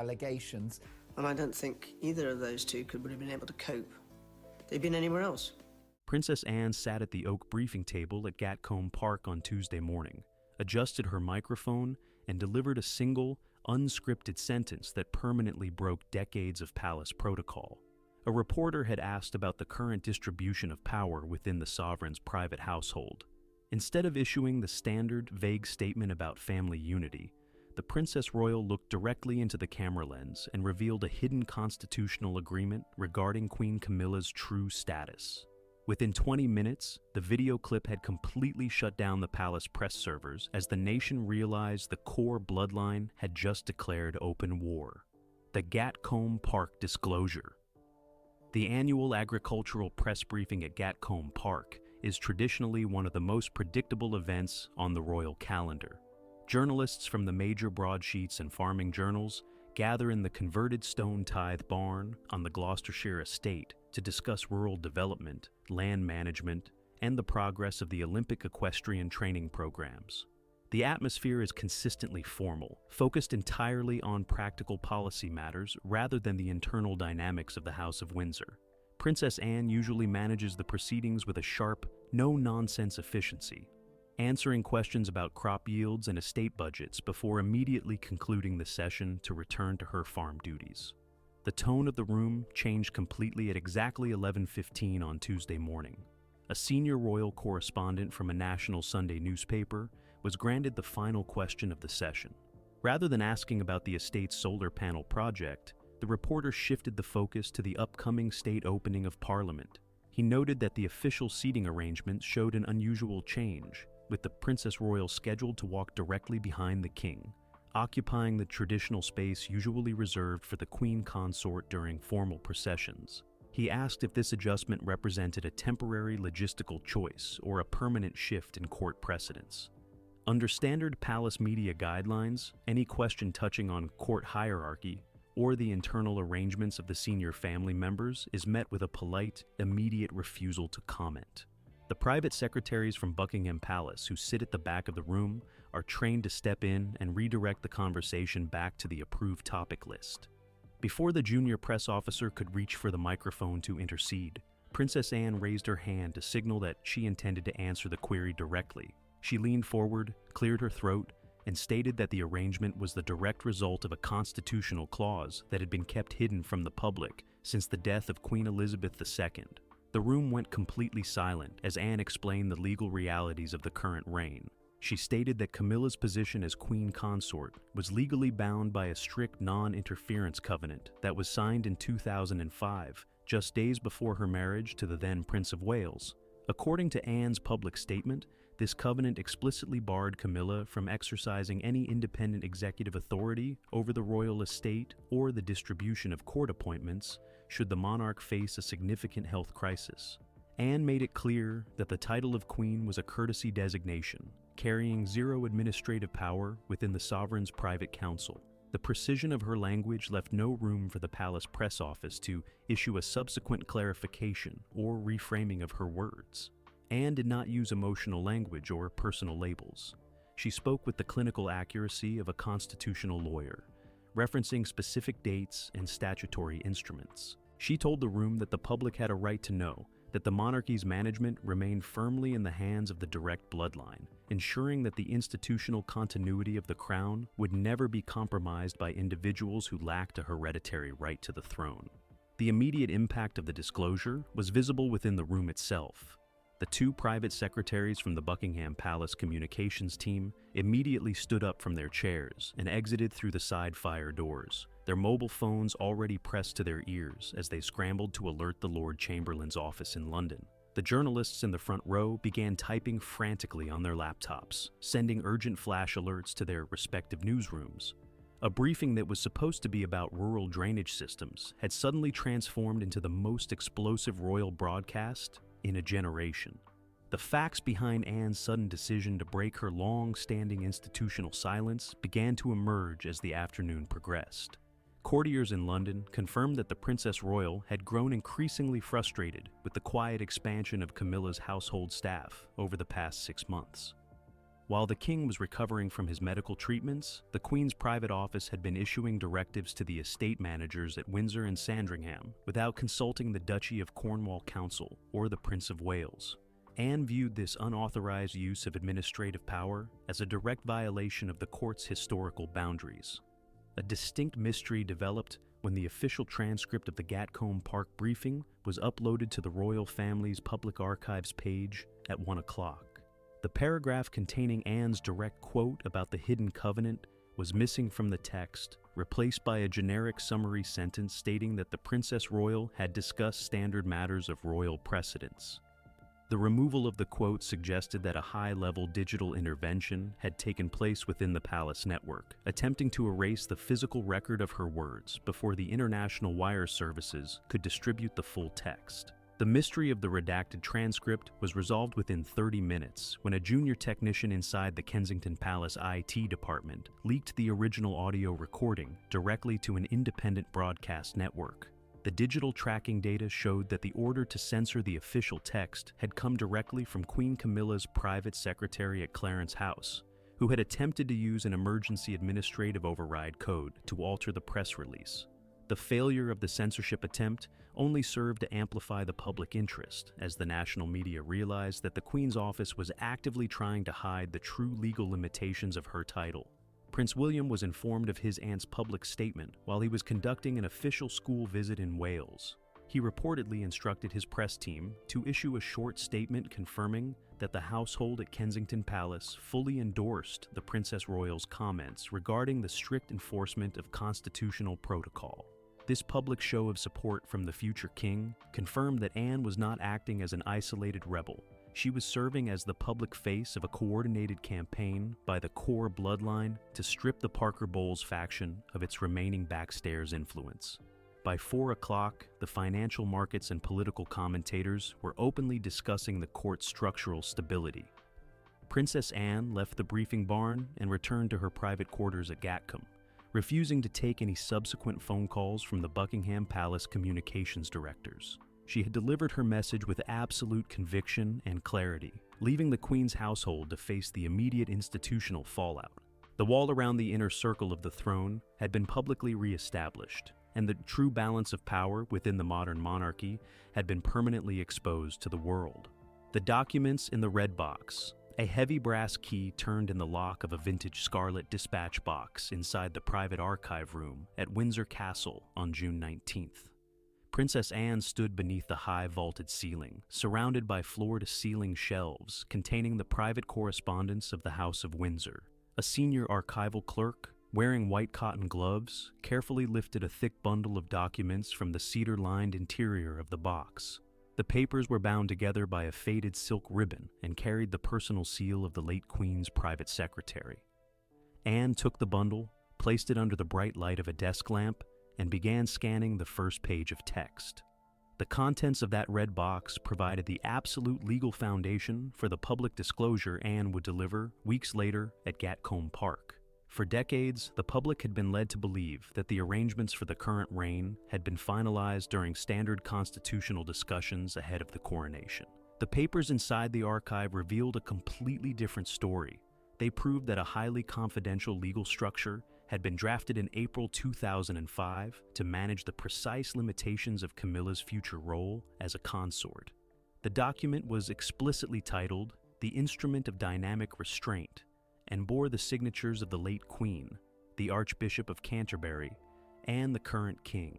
allegations. And I don't think either of those two would have been able to cope. They'd been anywhere else. Princess Anne sat at the oak briefing table at Gatcombe Park on Tuesday morning, adjusted her microphone, and delivered a single, unscripted sentence that permanently broke decades of palace protocol. A reporter had asked about the current distribution of power within the sovereign's private household. Instead of issuing the standard, vague statement about family unity, the Princess Royal looked directly into the camera lens and revealed a hidden constitutional agreement regarding Queen Camilla's true status. Within 20 minutes, the video clip had completely shut down the palace press servers as the nation realized the core bloodline had just declared open war. The Gatcombe Park Disclosure. The annual agricultural press briefing at Gatcombe Park is traditionally one of the most predictable events on the royal calendar. Journalists from the major broadsheets and farming journals gather in the converted stone tithe barn on the Gloucestershire estate to discuss rural development, land management, and the progress of the Olympic equestrian training programs. The atmosphere is consistently formal, focused entirely on practical policy matters rather than the internal dynamics of the House of Windsor. Princess Anne usually manages the proceedings with a sharp, no-nonsense efficiency, answering questions about crop yields and estate budgets before immediately concluding the session to return to her farm duties. The tone of the room changed completely at exactly 11:15 on Tuesday morning. A senior royal correspondent from a national Sunday newspaper was granted the final question of the session. Rather than asking about the estate's solar panel project, the reporter shifted the focus to the upcoming state opening of Parliament. He noted that the official seating arrangements showed an unusual change, with the Princess Royal scheduled to walk directly behind the king, occupying the traditional space usually reserved for the Queen Consort during formal processions. He asked if this adjustment represented a temporary logistical choice or a permanent shift in court precedents. Under standard palace media guidelines, any question touching on court hierarchy or the internal arrangements of the senior family members is met with a polite, immediate refusal to comment. The private secretaries from Buckingham Palace who sit at the back of the room are trained to step in and redirect the conversation back to the approved topic list. Before the junior press officer could reach for the microphone to intercede, Princess Anne raised her hand to signal that she intended to answer the query directly. She leaned forward, cleared her throat, and stated that the arrangement was the direct result of a constitutional clause that had been kept hidden from the public since the death of Queen Elizabeth II. The room went completely silent as Anne explained the legal realities of the current reign. She stated that Camilla's position as Queen Consort was legally bound by a strict non-interference covenant that was signed in 2005, just days before her marriage to the then Prince of Wales. According to Anne's public statement, this covenant explicitly barred Camilla from exercising any independent executive authority over the royal estate or the distribution of court appointments should the monarch face a significant health crisis. Anne made it clear that the title of Queen was a courtesy designation, carrying zero administrative power within the sovereign's private council. The precision of her language left no room for the palace press office to issue a subsequent clarification or reframing of her words. Anne did not use emotional language or personal labels. She spoke with the clinical accuracy of a constitutional lawyer, referencing specific dates and statutory instruments. She told the room that the public had a right to know that the monarchy's management remained firmly in the hands of the direct bloodline, ensuring that the institutional continuity of the crown would never be compromised by individuals who lacked a hereditary right to the throne. The immediate impact of the disclosure was visible within the room itself. The two private secretaries from the Buckingham Palace communications team immediately stood up from their chairs and exited through the side fire doors, their mobile phones already pressed to their ears as they scrambled to alert the Lord Chamberlain's office in London. The journalists in the front row began typing frantically on their laptops, sending urgent flash alerts to their respective newsrooms. A briefing that was supposed to be about rural drainage systems had suddenly transformed into the most explosive royal broadcast in a generation. The facts behind Anne's sudden decision to break her long-standing institutional silence began to emerge as the afternoon progressed. Courtiers in London confirmed that the Princess Royal had grown increasingly frustrated with the quiet expansion of Camilla's household staff over the past 6 months. While the king was recovering from his medical treatments, the Queen's private office had been issuing directives to the estate managers at Windsor and Sandringham without consulting the Duchy of Cornwall Council or the Prince of Wales. Anne viewed this unauthorized use of administrative power as a direct violation of the court's historical boundaries. A distinct mystery developed when the official transcript of the Gatcombe Park briefing was uploaded to the royal family's public archives page at 1 o'clock. The paragraph containing Anne's direct quote about the hidden covenant was missing from the text, replaced by a generic summary sentence stating that the Princess Royal had discussed standard matters of royal precedence. The removal of the quote suggested that a high-level digital intervention had taken place within the palace network, attempting to erase the physical record of her words before the international wire services could distribute the full text. The mystery of the redacted transcript was resolved within 30 minutes when a junior technician inside the Kensington Palace IT department leaked the original audio recording directly to an independent broadcast network. The digital tracking data showed that the order to censor the official text had come directly from Queen Camilla's private secretary at Clarence House, who had attempted to use an emergency administrative override code to alter the press release. The failure of the censorship attempt only served to amplify the public interest, as the national media realized that the Queen's office was actively trying to hide the true legal limitations of her title. Prince William was informed of his aunt's public statement while he was conducting an official school visit in Wales. He reportedly instructed his press team to issue a short statement confirming that the household at Kensington Palace fully endorsed the Princess Royal's comments regarding the strict enforcement of constitutional protocol. This public show of support from the future king confirmed that Anne was not acting as an isolated rebel. She was serving as the public face of a coordinated campaign by the core bloodline to strip the Parker Bowles faction of its remaining backstairs influence. By 4 o'clock, the financial markets and political commentators were openly discussing the court's structural stability. Princess Anne left the briefing barn and returned to her private quarters at Gatcombe, refusing to take any subsequent phone calls from the Buckingham Palace communications directors. She had delivered her message with absolute conviction and clarity, leaving the Queen's household to face the immediate institutional fallout. The wall around the inner circle of the throne had been publicly re-established, and the true balance of power within the modern monarchy had been permanently exposed to the world. The documents in the red box, a heavy brass key turned in the lock of a vintage scarlet dispatch box inside the private archive room at Windsor Castle on June 19th. Princess Anne stood beneath the high vaulted ceiling, surrounded by floor-to-ceiling shelves containing the private correspondence of the House of Windsor. A senior archival clerk, wearing white cotton gloves, carefully lifted a thick bundle of documents from the cedar-lined interior of the box. The papers were bound together by a faded silk ribbon and carried the personal seal of the late Queen's private secretary. Anne took the bundle, placed it under the bright light of a desk lamp, and began scanning the first page of text. The contents of that red box provided the absolute legal foundation for the public disclosure Anne would deliver weeks later at Gatcombe Park. For decades, the public had been led to believe that the arrangements for the current reign had been finalized during standard constitutional discussions ahead of the coronation. The papers inside the archive revealed a completely different story. They proved that a highly confidential legal structure had been drafted in April 2005 to manage the precise limitations of Camilla's future role as a consort. The document was explicitly titled "The Instrument of Dynamic Restraint" and bore the signatures of the late Queen, the Archbishop of Canterbury, and the current king.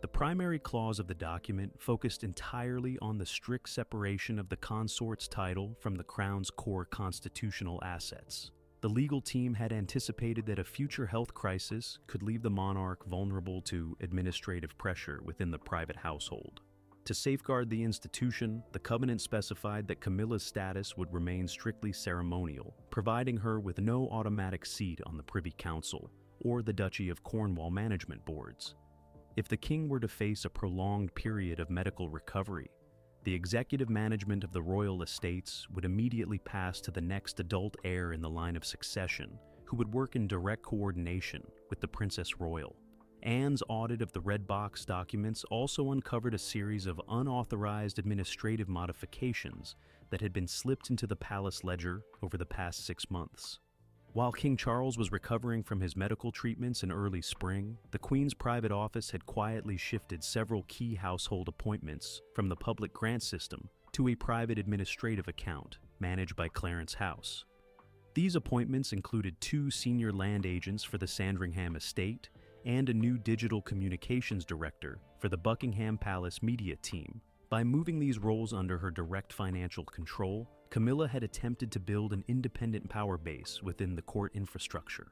The primary clause of the document focused entirely on the strict separation of the consort's title from the Crown's core constitutional assets. The legal team had anticipated that a future health crisis could leave the monarch vulnerable to administrative pressure within the private household. To safeguard the institution, the covenant specified that Camilla's status would remain strictly ceremonial, providing her with no automatic seat on the Privy Council or the Duchy of Cornwall management boards. If the king were to face a prolonged period of medical recovery, the executive management of the royal estates would immediately pass to the next adult heir in the line of succession, who would work in direct coordination with the Princess Royal. Anne's audit of the Red Box documents also uncovered a series of unauthorized administrative modifications that had been slipped into the palace ledger over the past 6 months. While King Charles was recovering from his medical treatments in early spring, the Queen's private office had quietly shifted several key household appointments from the public grant system to a private administrative account managed by Clarence House. These appointments included 2 senior land agents for the Sandringham estate and a new digital communications director for the Buckingham Palace media team. By moving these roles under her direct financial control, Camilla had attempted to build an independent power base within the court infrastructure.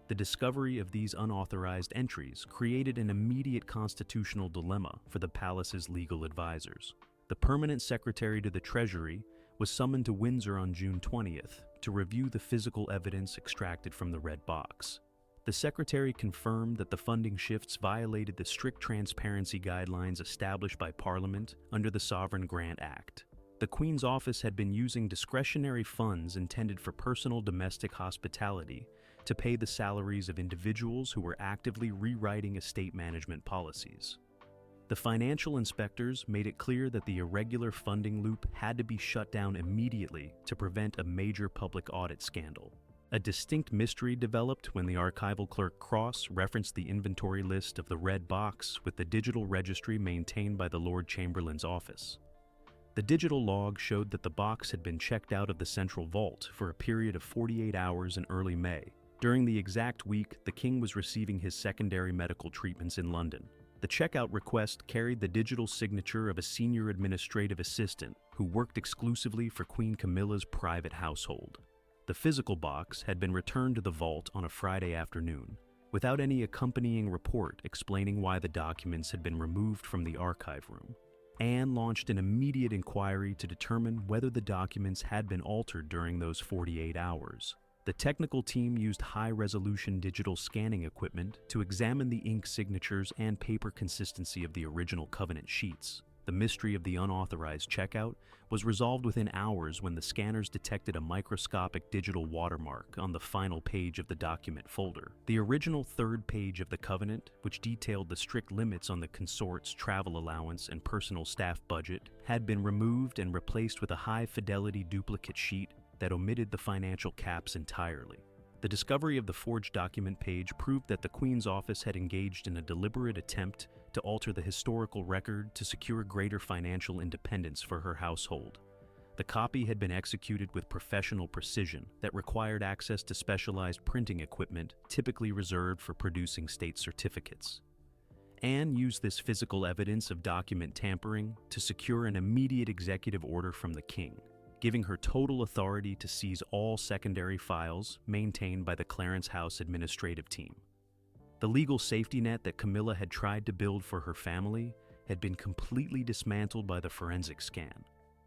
The discovery of these unauthorized entries created an immediate constitutional dilemma for the palace's legal advisors. The permanent secretary to the Treasury was summoned to Windsor on June 20th to review the physical evidence extracted from the Red Box. The secretary confirmed that the funding shifts violated the strict transparency guidelines established by Parliament under the Sovereign Grant Act. The Queen's office had been using discretionary funds intended for personal domestic hospitality to pay the salaries of individuals who were actively rewriting estate management policies. The financial inspectors made it clear that the irregular funding loop had to be shut down immediately to prevent a major public audit scandal. A distinct mystery developed when the archival clerk Cross referenced the inventory list of the Red Box with the digital registry maintained by the Lord Chamberlain's office. The digital log showed that the box had been checked out of the central vault for a period of 48 hours in early May. During the exact week, the King was receiving his secondary medical treatments in London. The checkout request carried the digital signature of a senior administrative assistant who worked exclusively for Queen Camilla's private household. The physical box had been returned to the vault on a Friday afternoon, without any accompanying report explaining why the documents had been removed from the archive room. Anne launched an immediate inquiry to determine whether the documents had been altered during those 48 hours. The technical team used high-resolution digital scanning equipment to examine the ink signatures and paper consistency of the original covenant sheets. The mystery of the unauthorized checkout was resolved within hours when the scanners detected a microscopic digital watermark on the final page of the document folder. The original 3rd page of the covenant, which detailed the strict limits on the consort's travel allowance and personal staff budget, had been removed and replaced with a high-fidelity duplicate sheet that omitted the financial caps entirely. The discovery of the forged document page proved that the Queen's office had engaged in a deliberate attempt to alter the historical record to secure greater financial independence for her household. The copy had been executed with professional precision that required access to specialized printing equipment typically reserved for producing state certificates. Anne used this physical evidence of document tampering to secure an immediate executive order from the King, giving her total authority to seize all secondary files maintained by the Clarence House administrative team. The legal safety net that Camilla had tried to build for her family had been completely dismantled by the forensic scan.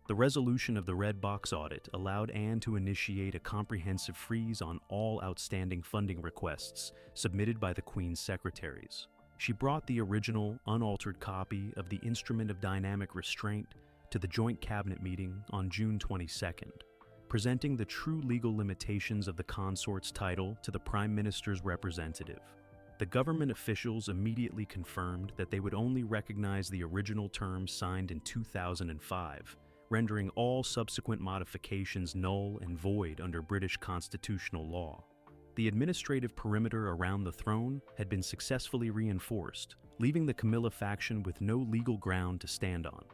The resolution of the Red Box audit allowed Anne to initiate a comprehensive freeze on all outstanding funding requests submitted by the Queen's secretaries. She brought the original, unaltered copy of the Instrument of Dynamic Restraint to the Joint Cabinet meeting on June 22nd, presenting the true legal limitations of the consort's title to the Prime Minister's representative. The government officials immediately confirmed that they would only recognize the original terms signed in 2005, rendering all subsequent modifications null and void under British constitutional law. The administrative perimeter around the throne had been successfully reinforced, leaving the Camilla faction with no legal ground to stand on.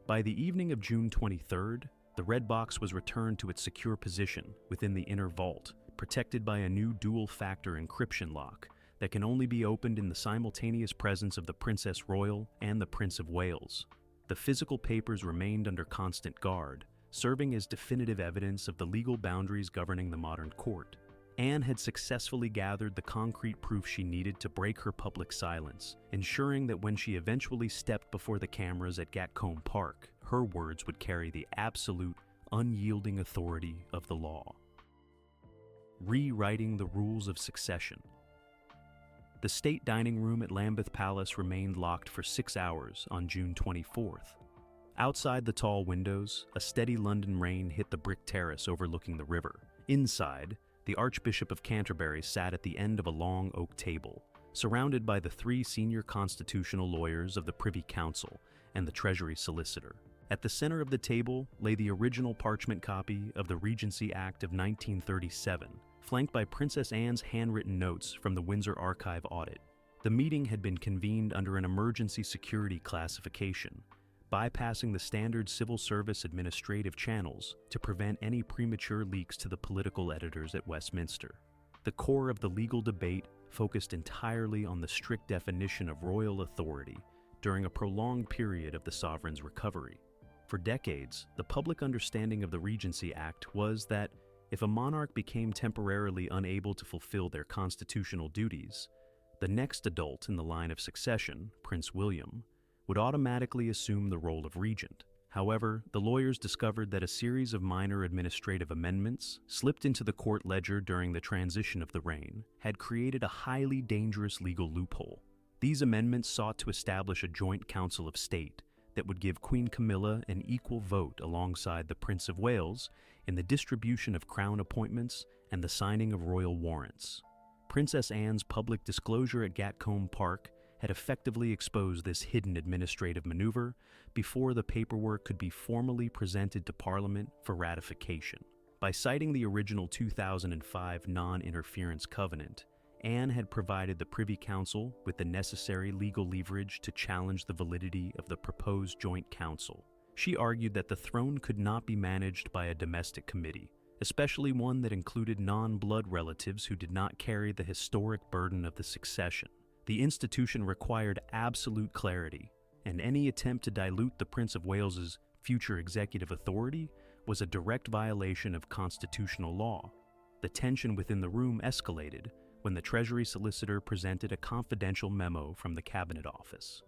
By the evening of June 23rd, the Red Box was returned to its secure position within the inner vault, protected by a new dual-factor encryption lock that can only be opened in the simultaneous presence of the Princess Royal and the Prince of Wales. The physical papers remained under constant guard, serving as definitive evidence of the legal boundaries governing the modern court. Anne had successfully gathered the concrete proof she needed to break her public silence, ensuring that when she eventually stepped before the cameras at Gatcombe Park, her words would carry the absolute, unyielding authority of the law. Rewriting the rules of succession. The state dining room at Lambeth Palace remained locked for 6 hours on June 24th. Outside the tall windows, a steady London rain hit the brick terrace overlooking the river. Inside, the Archbishop of Canterbury sat at the end of a long oak table, surrounded by the 3 senior constitutional lawyers of the Privy Council and the Treasury Solicitor. At the center of the table lay the original parchment copy of the Regency Act of 1937, flanked by Princess Anne's handwritten notes from the Windsor Archive audit. The meeting had been convened under an emergency security classification, bypassing the standard civil service administrative channels to prevent any premature leaks to the political editors at Westminster. The core of the legal debate focused entirely on the strict definition of royal authority during a prolonged period of the sovereign's recovery. For decades, the public understanding of the Regency Act was that if a monarch became temporarily unable to fulfill their constitutional duties, the next adult in the line of succession, Prince William, would automatically assume the role of regent. However, the lawyers discovered that a series of minor administrative amendments, slipped into the court ledger during the transition of the reign, had created a highly dangerous legal loophole. These amendments sought to establish a joint council of state that would give Queen Camilla an equal vote alongside the Prince of Wales in the distribution of crown appointments and the signing of royal warrants. Princess Anne's public disclosure at Gatcombe Park had effectively exposed this hidden administrative maneuver before the paperwork could be formally presented to Parliament for ratification. By citing the original 2005 non-interference covenant, Anne had provided the Privy Council with the necessary legal leverage to challenge the validity of the proposed joint council. She argued that the throne could not be managed by a domestic committee, especially one that included non-blood relatives who did not carry the historic burden of the succession. The institution required absolute clarity, and any attempt to dilute the Prince of Wales's future executive authority was a direct violation of constitutional law. The tension within the room escalated when the Treasury Solicitor presented a confidential memo from the Cabinet Office.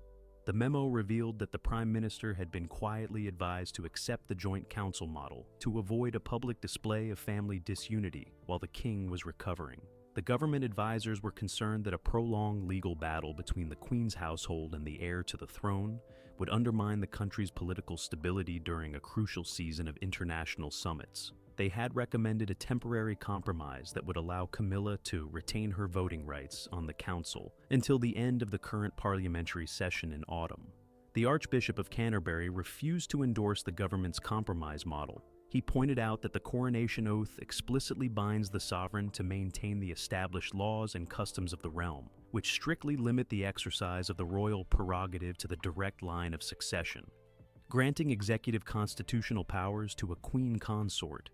The memo revealed that the Prime Minister had been quietly advised to accept the joint council model to avoid a public display of family disunity while the King was recovering. The government advisors were concerned that a prolonged legal battle between the Queen's household and the heir to the throne would undermine the country's political stability during a crucial season of international summits. They had recommended a temporary compromise that would allow Camilla to retain her voting rights on the council until the end of the current parliamentary session in autumn. The Archbishop of Canterbury refused to endorse the government's compromise model. He pointed out that the coronation oath explicitly binds the sovereign to maintain the established laws and customs of the realm, which strictly limit the exercise of the royal prerogative to the direct line of succession. Granting executive constitutional powers to a queen consort,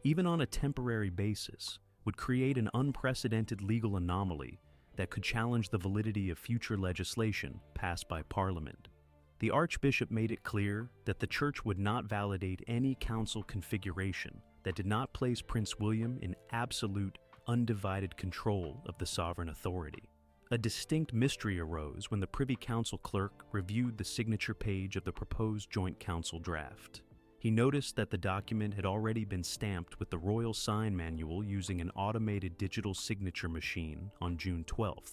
even on a temporary basis, would create an unprecedented legal anomaly that could challenge the validity of future legislation passed by Parliament. The Archbishop made it clear that the Church would not validate any council configuration that did not place Prince William in absolute, undivided control of the sovereign authority. A distinct mystery arose when the Privy Council clerk reviewed the signature page of the proposed joint council draft. He noticed that the document had already been stamped with the Royal Sign Manual using an automated digital signature machine on June 12th.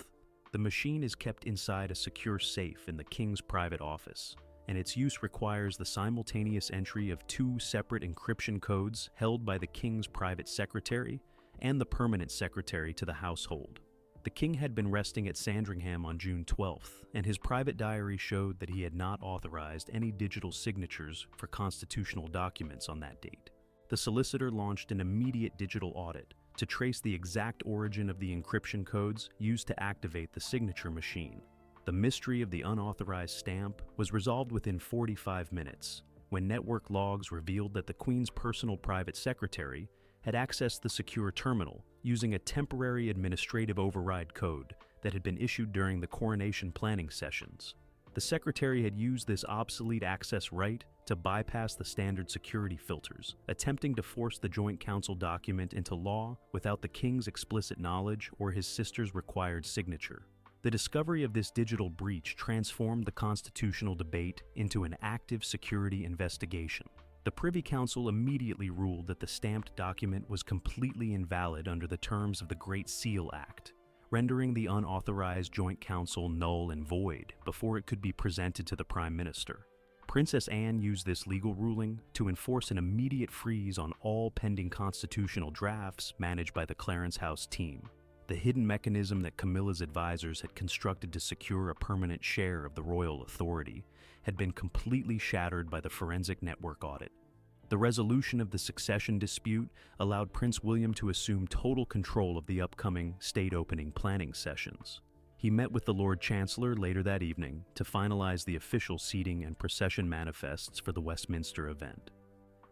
The machine is kept inside a secure safe in the King's private office, and its use requires the simultaneous entry of 2 separate encryption codes held by the King's private secretary and the permanent secretary to the household. The King had been resting at Sandringham on June 12th, and his private diary showed that he had not authorized any digital signatures for constitutional documents on that date. The solicitor launched an immediate digital audit to trace the exact origin of the encryption codes used to activate the signature machine. The mystery of the unauthorized stamp was resolved within 45 minutes, when network logs revealed that the Queen's personal private secretary had accessed the secure terminal using a temporary administrative override code that had been issued during the coronation planning sessions. The secretary had used this obsolete access right to bypass the standard security filters, attempting to force the joint council document into law without the King's explicit knowledge or his sister's required signature. The discovery of this digital breach transformed the constitutional debate into an active security investigation. The Privy Council immediately ruled that the stamped document was completely invalid under the terms of the Great Seal Act, rendering the unauthorized joint council null and void before it could be presented to the Prime Minister. Princess Anne used this legal ruling to enforce an immediate freeze on all pending constitutional drafts managed by the Clarence House team. the hidden mechanism that Camilla's advisors had constructed to secure a permanent share of the royal authority, had been completely shattered by the forensic network audit. The resolution of the succession dispute allowed Prince William to assume total control of the upcoming state opening planning sessions. He met with the Lord Chancellor later that evening to finalize the official seating and procession manifests for the Westminster event.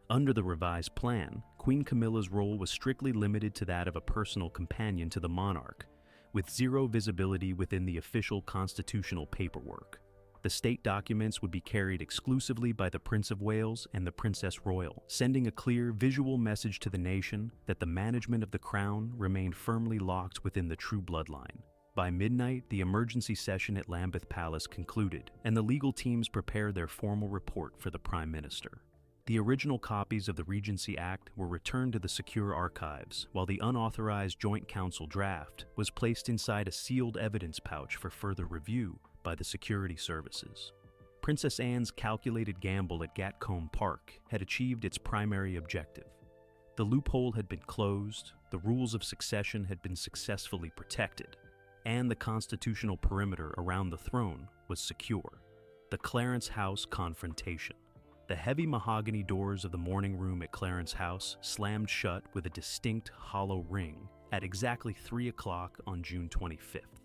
Under the revised plan, Queen Camilla's role was strictly limited to that of a personal companion to the monarch, with zero visibility within the official constitutional paperwork. The state documents would be carried exclusively by the Prince of Wales and the Princess Royal, sending a clear visual message to the nation that the management of the crown remained firmly locked within the true bloodline. By midnight, the emergency session at Lambeth Palace concluded, and the legal teams prepared their formal report for the Prime Minister. The original copies of the Regency Act were returned to the secure archives, while the unauthorized Joint Council draft was placed inside a sealed evidence pouch for further review by the security services. Princess Anne's calculated gamble at Gatcombe Park had achieved its primary objective. The loophole had been closed, the rules of succession had been successfully protected, and the constitutional perimeter around the throne was secure. The Clarence House confrontation. The heavy mahogany doors of the morning room at Clarence House slammed shut with a distinct hollow ring at exactly 3 o'clock on June 25th.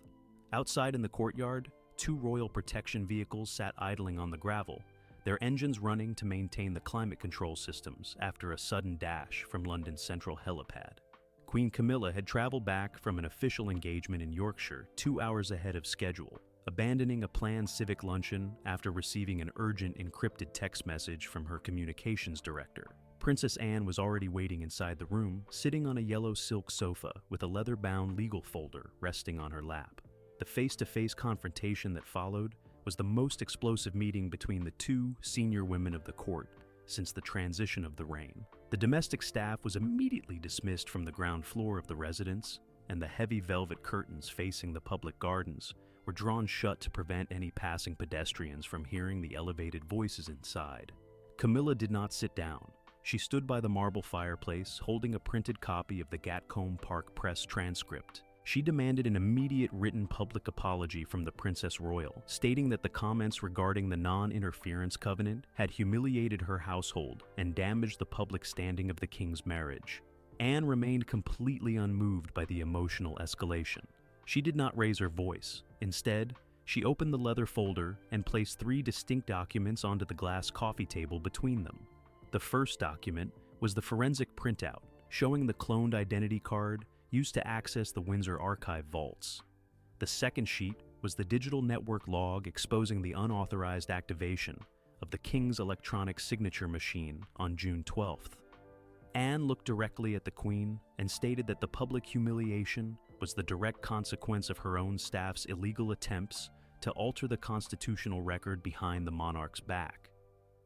Outside in the courtyard, 2 royal protection vehicles sat idling on the gravel, their engines running to maintain the climate control systems after a sudden dash from London's central helipad. Queen Camilla had traveled back from an official engagement in Yorkshire 2 hours ahead of schedule, abandoning a planned civic luncheon after receiving an urgent encrypted text message from her communications director. Princess Anne was already waiting inside the room, sitting on a yellow silk sofa with a leather-bound legal folder resting on her lap. The face-to-face confrontation that followed was the most explosive meeting between the 2 senior women of the court since the transition of the reign. The domestic staff was immediately dismissed from the ground floor of the residence, and the heavy velvet curtains facing the public gardens were drawn shut to prevent any passing pedestrians from hearing the elevated voices inside. Camilla did not sit down. She stood by the marble fireplace, holding a printed copy of the Gatcombe Park Press transcript. She demanded an immediate written public apology from the Princess Royal, stating that the comments regarding the non-interference covenant had humiliated her household and damaged the public standing of the king's marriage. Anne remained completely unmoved by the emotional escalation. She did not raise her voice. Instead, she opened the leather folder and placed 3 distinct documents onto the glass coffee table between them. The first document was the forensic printout, showing the cloned identity card used to access the Windsor archive vaults. The second sheet was the digital network log exposing the unauthorized activation of the King's electronic signature machine on June 12th. Anne looked directly at the Queen and stated that the public humiliation was the direct consequence of her own staff's illegal attempts to alter the constitutional record behind the monarch's back.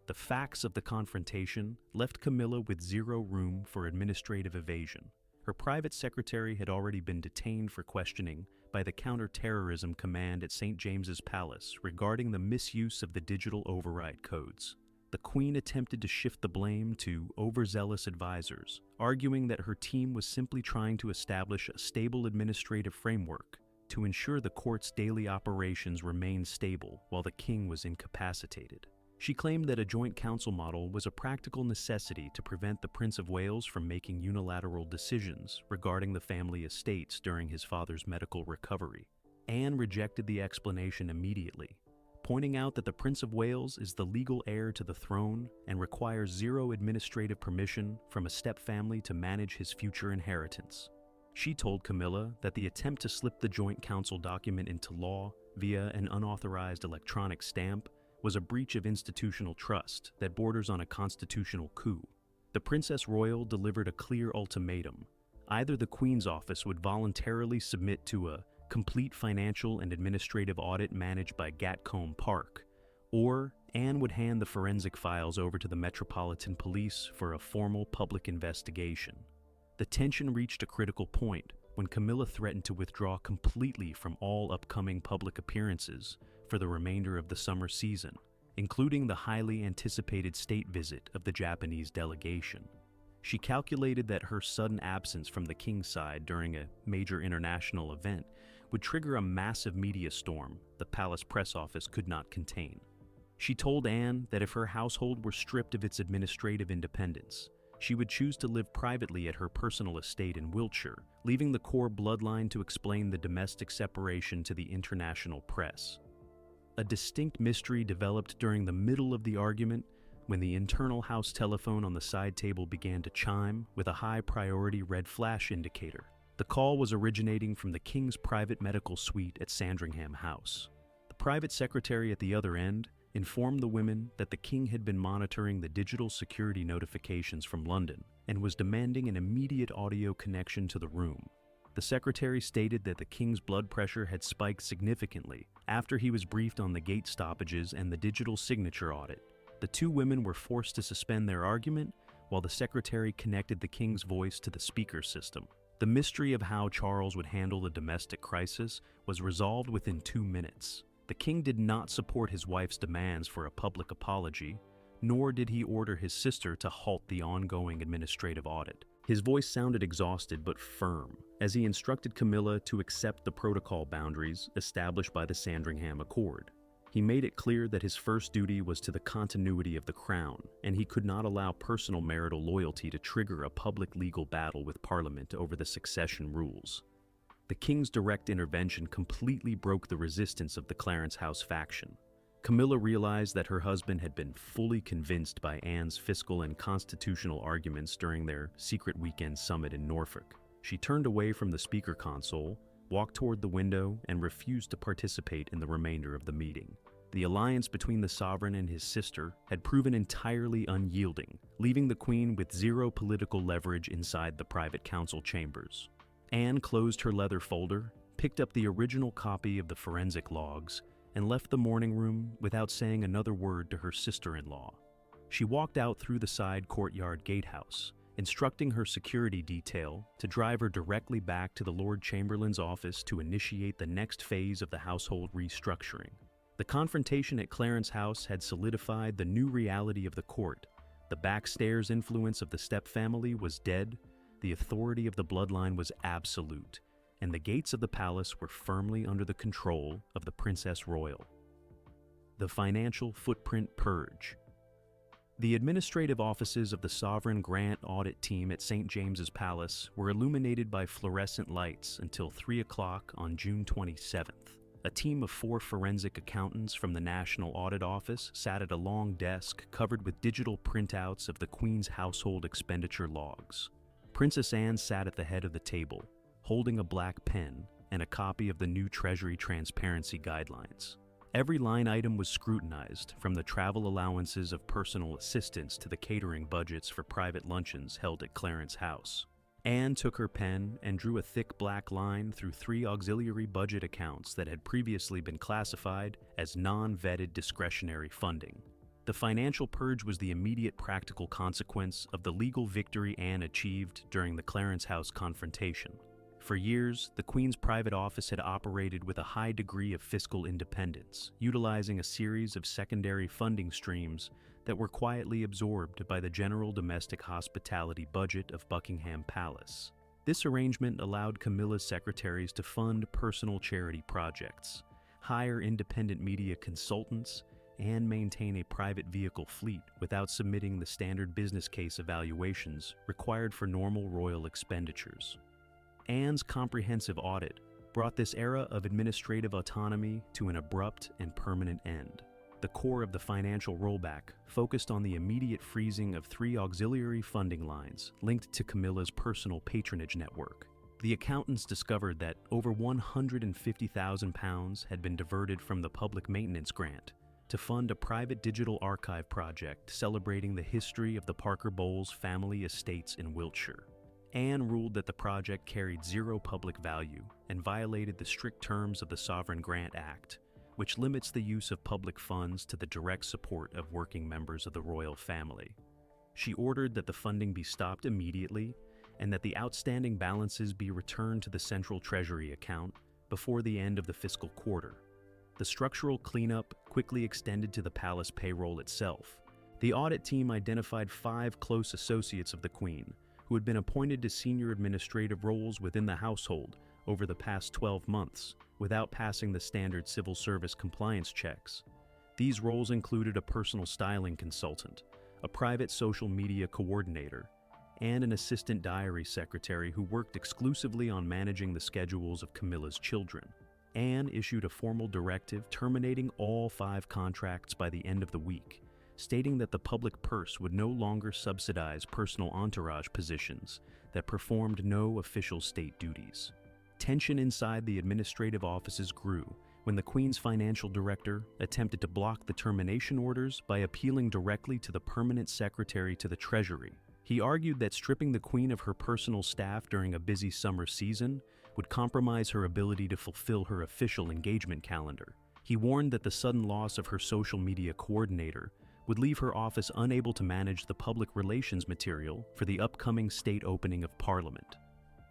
The facts of the confrontation left Camilla with zero room for administrative evasion. Her private secretary had already been detained for questioning by the Counter-Terrorism Command at St. James's Palace regarding the misuse of the digital override codes. The Queen attempted to shift the blame to overzealous advisors, arguing that her team was simply trying to establish a stable administrative framework to ensure the court's daily operations remained stable while the king was incapacitated. She claimed that a joint council model was a practical necessity to prevent the Prince of Wales from making unilateral decisions regarding the family estates during his father's medical recovery. Anne rejected the explanation immediately, pointing out that the Prince of Wales is the legal heir to the throne and requires zero administrative permission from a stepfamily to manage his future inheritance. She told Camilla that the attempt to slip the joint council document into law via an unauthorized electronic stamp was a breach of institutional trust that borders on a constitutional coup. The Princess Royal delivered a clear ultimatum. Either the Queen's office would voluntarily submit to a complete financial and administrative audit managed by Gatcombe Park, or Anne would hand the forensic files over to the Metropolitan Police for a formal public investigation. The tension reached a critical point when Camilla threatened to withdraw completely from all upcoming public appearances for the remainder of the summer season, including the highly anticipated state visit of the Japanese delegation. She calculated that her sudden absence from the king's side during a major international event would trigger a massive media storm the palace press office could not contain. She told Anne that if her household were stripped of its administrative independence, she would choose to live privately at her personal estate in Wiltshire, leaving the core bloodline to explain the domestic separation to the international press. A distinct mystery developed during the middle of the argument when the internal house telephone on the side table began to chime with a high-priority red flash indicator. The call was originating from the king's private medical suite at Sandringham House. The private secretary at the other end informed the women that the king had been monitoring the digital security notifications from London and was demanding an immediate audio connection to the room. The secretary stated that the king's blood pressure had spiked significantly after he was briefed on the gate stoppages and the digital signature audit. The two women were forced to suspend their argument while the secretary connected the king's voice to the speaker system. The mystery of how Charles would handle the domestic crisis was resolved within 2 minutes. The king did not support his wife's demands for a public apology, nor did he order his sister to halt the ongoing administrative audit. His voice sounded exhausted but firm as he instructed Camilla to accept the protocol boundaries established by the Sandringham Accord. He made it clear that his first duty was to the continuity of the crown, and he could not allow personal marital loyalty to trigger a public legal battle with Parliament over the succession rules. The king's direct intervention completely broke the resistance of the Clarence House faction. Camilla realized that her husband had been fully convinced by Anne's fiscal and constitutional arguments during their secret weekend summit in Norfolk. She turned away from the speaker console, walked toward the window, and refused to participate in the remainder of the meeting. The alliance between the sovereign and his sister had proven entirely unyielding, leaving the Queen with zero political leverage inside the private council chambers. Anne closed her leather folder, picked up the original copy of the forensic logs, and left the morning room without saying another word to her sister-in-law. She walked out through the side courtyard gatehouse, instructing her security detail to drive her directly back to the Lord Chamberlain's office to initiate the next phase of the household restructuring. The confrontation at Clarence House had solidified the new reality of the court. The backstairs influence of the Step family was dead, the authority of the bloodline was absolute, and the gates of the palace were firmly under the control of the Princess Royal. The financial footprint purge. The administrative offices of the Sovereign Grant Audit Team at St. James's Palace were illuminated by fluorescent lights until 3 o'clock on June 27th. A team of 4 forensic accountants from the National Audit Office sat at a long desk covered with digital printouts of the Queen's household expenditure logs. Princess Anne sat at the head of the table, holding a black pen and a copy of the new Treasury Transparency Guidelines. Every line item was scrutinized, from the travel allowances of personal assistants to the catering budgets for private luncheons held at Clarence House. Anne took her pen and drew a thick black line through 3 auxiliary budget accounts that had previously been classified as non-vetted discretionary funding. The financial purge was the immediate practical consequence of the legal victory Anne achieved during the Clarence House confrontation. For years, the Queen's private office had operated with a high degree of fiscal independence, utilizing a series of secondary funding streams that were quietly absorbed by the general domestic hospitality budget of Buckingham Palace. This arrangement allowed Camilla's secretaries to fund personal charity projects, hire independent media consultants, and maintain a private vehicle fleet without submitting the standard business case evaluations required for normal royal expenditures. Anne's comprehensive audit brought this era of administrative autonomy to an abrupt and permanent end. The core of the financial rollback focused on the immediate freezing of 3 auxiliary funding lines linked to Camilla's personal patronage network. The accountants discovered that over £150,000 had been diverted from the public maintenance grant to fund a private digital archive project celebrating the history of the Parker Bowles family estates in Wiltshire. Anne ruled that the project carried zero public value and violated the strict terms of the Sovereign Grant Act, which limits the use of public funds to the direct support of working members of the royal family. She ordered that the funding be stopped immediately and that the outstanding balances be returned to the Central Treasury account before the end of the fiscal quarter. The structural cleanup quickly extended to the palace payroll itself, The audit team identified 5 close associates of the Queen, who had been appointed to senior administrative roles within the household over the past 12 months without passing the standard civil service compliance checks. These roles included a personal styling consultant, a private social media coordinator, and an assistant diary secretary who worked exclusively on managing the schedules of Camilla's children. Anne issued a formal directive terminating all 5 contracts by the end of the week, stating that the public purse would no longer subsidize personal entourage positions that performed no official state duties. Tension inside the administrative offices grew when the Queen's financial director attempted to block the termination orders by appealing directly to the permanent secretary to the Treasury. He argued that stripping the Queen of her personal staff during a busy summer season would compromise her ability to fulfill her official engagement calendar. He warned that the sudden loss of her social media coordinator would leave her office unable to manage the public relations material for the upcoming state opening of Parliament.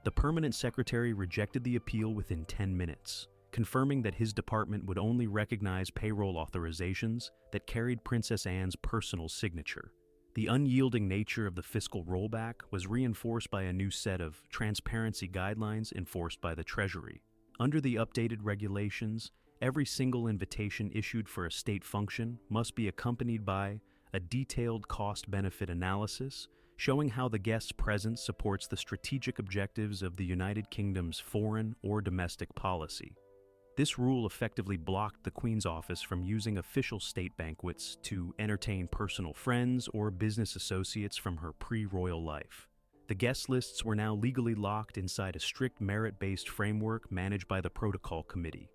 The permanent secretary rejected the appeal within 10 minutes, confirming that his department would only recognize payroll authorizations that carried Princess Anne's personal signature. The unyielding nature of the fiscal rollback was reinforced by a new set of transparency guidelines enforced by the Treasury. Under the updated regulations, every single invitation issued for a state function must be accompanied by a detailed cost-benefit analysis showing how the guest's presence supports the strategic objectives of the United Kingdom's foreign or domestic policy. This rule effectively blocked the Queen's office from using official state banquets to entertain personal friends or business associates from her pre-royal life. The guest lists were now legally locked inside a strict merit-based framework managed by the Protocol Committee.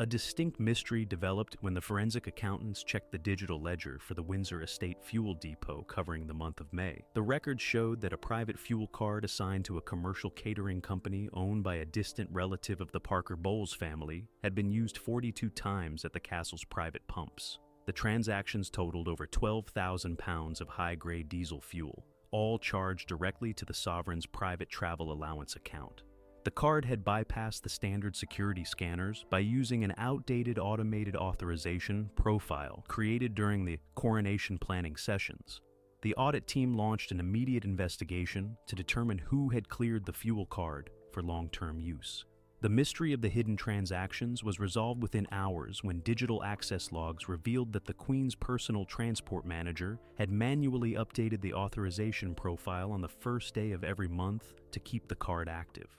A distinct mystery developed when the forensic accountants checked the digital ledger for the Windsor Estate fuel depot covering the month of May. The records showed that a private fuel card assigned to a commercial catering company owned by a distant relative of the Parker Bowles family had been used 42 times at the castle's private pumps. The transactions totaled over 12,000 pounds of high-grade diesel fuel, all charged directly to the sovereign's private travel allowance account. The card had bypassed the standard security scanners by using an outdated automated authorization profile created during the coronation planning sessions. The audit team launched an immediate investigation to determine who had cleared the fuel card for long-term use. The mystery of the hidden transactions was resolved within hours when digital access logs revealed that the Queen's personal transport manager had manually updated the authorization profile on the first day of every month to keep the card active.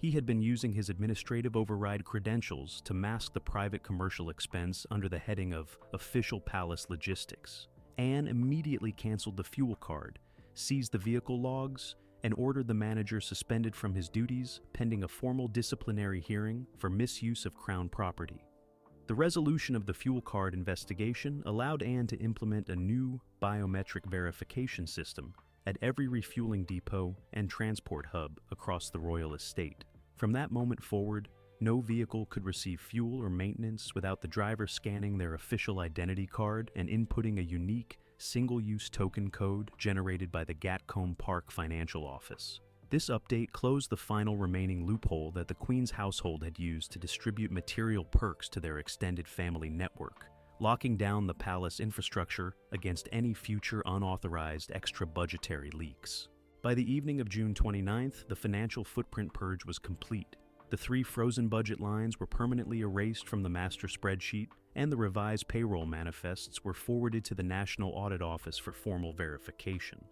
He had been using his administrative override credentials to mask the private commercial expense under the heading of official palace logistics. Anne immediately canceled the fuel card, seized the vehicle logs, and ordered the manager suspended from his duties pending a formal disciplinary hearing for misuse of Crown property. The resolution of the fuel card investigation allowed Anne to implement a new biometric verification system at every refueling depot and transport hub across the royal estate. From that moment forward, no vehicle could receive fuel or maintenance without the driver scanning their official identity card and inputting a unique, single-use token code generated by the Gatcombe Park Financial Office. This update closed the final remaining loophole that the Queen's household had used to distribute material perks to their extended family network, locking down the palace infrastructure against any future unauthorized extra budgetary leaks. By the evening of June 29th, the financial footprint purge was complete. The 3 frozen budget lines were permanently erased from the master spreadsheet, and the revised payroll manifests were forwarded to the National Audit Office for formal verification.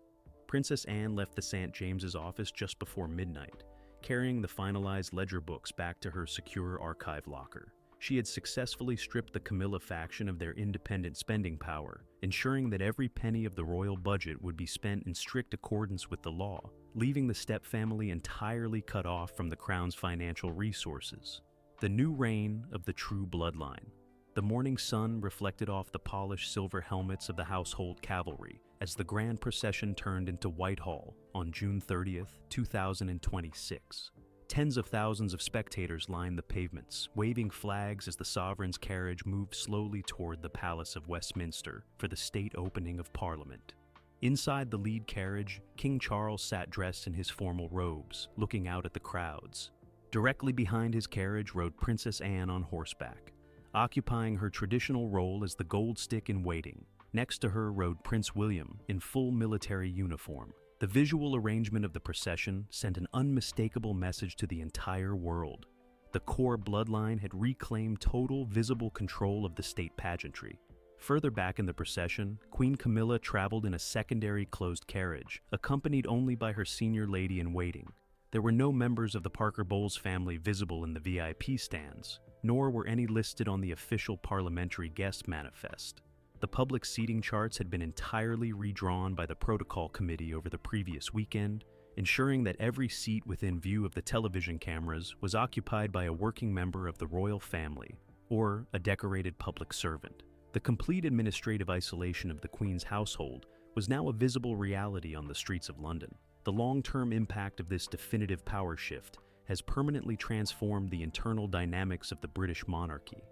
Princess Anne left the St. James's office just before midnight, carrying the finalized ledger books back to her secure archive locker. She had successfully stripped the Camilla faction of their independent spending power, ensuring that every penny of the royal budget would be spent in strict accordance with the law, leaving the Step family entirely cut off from the Crown's financial resources. The new reign of the true bloodline. The morning sun reflected off the polished silver helmets of the household cavalry as the grand procession turned into Whitehall on June 30th, 2026. Tens of thousands of spectators lined the pavements, waving flags as the sovereign's carriage moved slowly toward the Palace of Westminster for the state opening of Parliament. Inside the lead carriage, King Charles sat dressed in his formal robes, looking out at the crowds. Directly behind his carriage rode Princess Anne on horseback, occupying her traditional role as the gold stick in waiting, Next to her rode Prince William in full military uniform. The visual arrangement of the procession sent an unmistakable message to the entire world. The core bloodline had reclaimed total visible control of the state pageantry. Further back in the procession, Queen Camilla traveled in a secondary closed carriage, accompanied only by her senior lady-in-waiting. There were no members of the Parker Bowles family visible in the VIP stands, nor were any listed on the official parliamentary guest manifest. The public seating charts had been entirely redrawn by the protocol committee over the previous weekend, ensuring that every seat within view of the television cameras was occupied by a working member of the royal family, or a decorated public servant. The complete administrative isolation of the Queen's household was now a visible reality on the streets of London. The long-term impact of this definitive power shift has permanently transformed the internal dynamics of the British monarchy.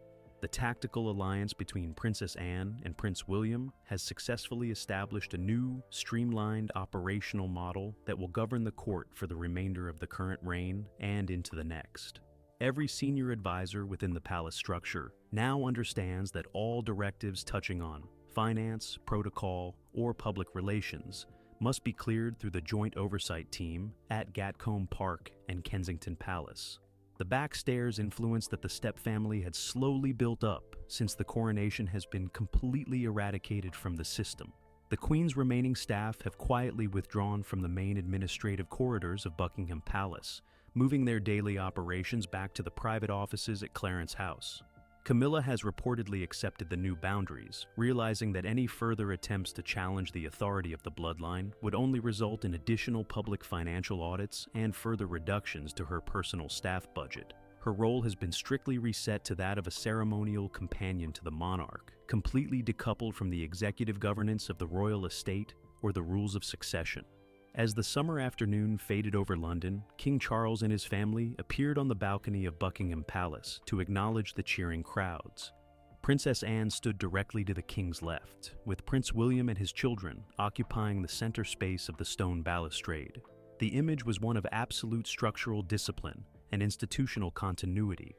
The tactical alliance between Princess Anne and Prince William has successfully established a new, streamlined operational model that will govern the court for the remainder of the current reign and into the next. Every senior advisor within the palace structure now understands that all directives touching on finance, protocol, or public relations must be cleared through the joint oversight team at Gatcombe Park and Kensington Palace. The backstairs influence that the Step family had slowly built up since the coronation has been completely eradicated from the system. The Queen's remaining staff have quietly withdrawn from the main administrative corridors of Buckingham Palace, moving their daily operations back to the private offices at Clarence House. Camilla has reportedly accepted the new boundaries, realizing that any further attempts to challenge the authority of the bloodline would only result in additional public financial audits and further reductions to her personal staff budget. Her role has been strictly reset to that of a ceremonial companion to the monarch, completely decoupled from the executive governance of the royal estate or the rules of succession. As the summer afternoon faded over London, King Charles and his family appeared on the balcony of Buckingham Palace to acknowledge the cheering crowds. Princess Anne stood directly to the king's left, with Prince William and his children occupying the center space of the stone balustrade. The image was one of absolute structural discipline and institutional continuity.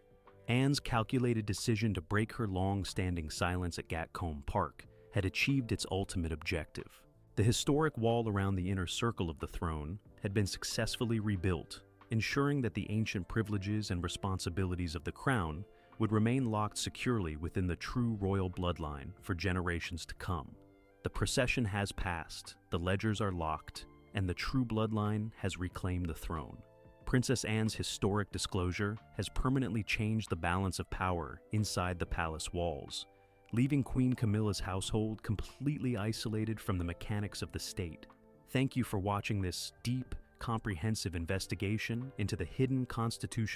Anne's calculated decision to break her long-standing silence at Gatcombe Park had achieved its ultimate objective. The historic wall around the inner circle of the throne had been successfully rebuilt, ensuring that the ancient privileges and responsibilities of the crown would remain locked securely within the true royal bloodline for generations to come. The procession has passed, the ledgers are locked, and the true bloodline has reclaimed the throne. Princess Anne's historic disclosure has permanently changed the balance of power inside the palace walls, leaving Queen Camilla's household completely isolated from the mechanics of the state. Thank you for watching this deep, comprehensive investigation into the hidden constitutional